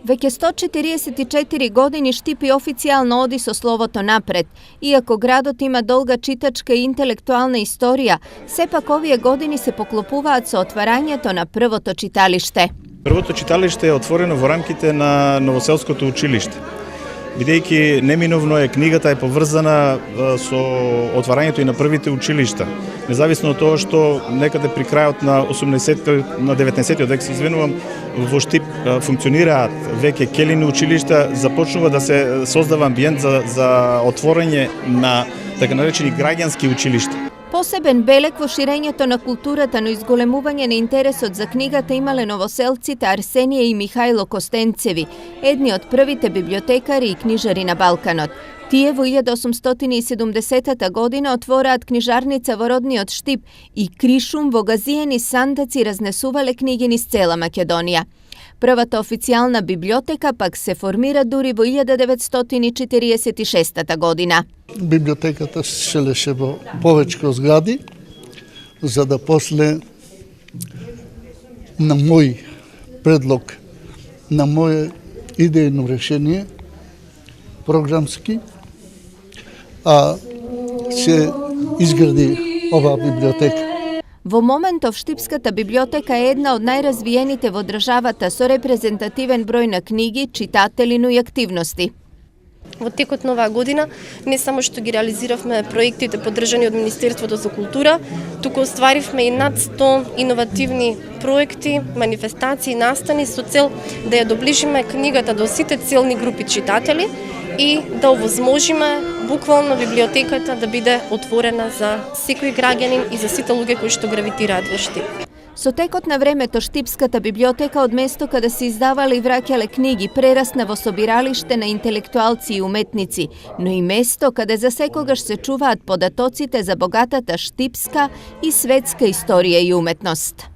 Već 144 godini Štipi oficijalno odi so slovoto napred. Iako gradot ima dolga čitačka i intelektualna istorija, sepak ovije godini se poklopуваат со отварањето на првото читалиште. Првото читалиште е отворено во рамките на Новоселското училиште. Бидејќи неминовно книгата е поврзана со отварањето и на првите училишта. Независно од тоа што некаде при крајот на 19 век, се извинувам, во Штип функционираат веќе келини училишта, започнува да се создава амбиент за отворање на така наречени граѓански училишта. Посебен белег во ширењето на културата, но изголемување на интересот за книгата имале новоселците Арсенија и Михајло Костенцеви, едни од првите библиотекари и книжари на Балканот. Тие во 1870 година отвораат книжарница во родниот Штип и кришум во газиени сандаци разнесувале книги низ цела Македонија. Првата официјална библиотека пак се формира дури во 1946 година. Библиотеката се шелеше во повечко згради, за да после на мој предлог, на моје идејно решение, програмски, се изгради оваа библиотека. Во моментов Штипската библиотека е една од најразвиените во државата со репрезентативен број на книги, читатели, но и активности. Во текот на оваа година не само што ги реализиравме проектите поддржани од Министерството за култура, туку остваривме и над 100 иновативни проекти, манифестации, настани со цел да ја доближиме книгата до сите целни групи читатели и да овозможиме буквално библиотеката да биде отворена за секој граѓанин и за сите луѓе кои што гравитираат во Штип. Со текот на времето Штипската библиотека од место каде се издавале и враќале книги прерасна во собиралиште на интелектуалци и уметници, но и место каде за секогаш се чуваат податоците за богатата штипска и светска историја и уметност.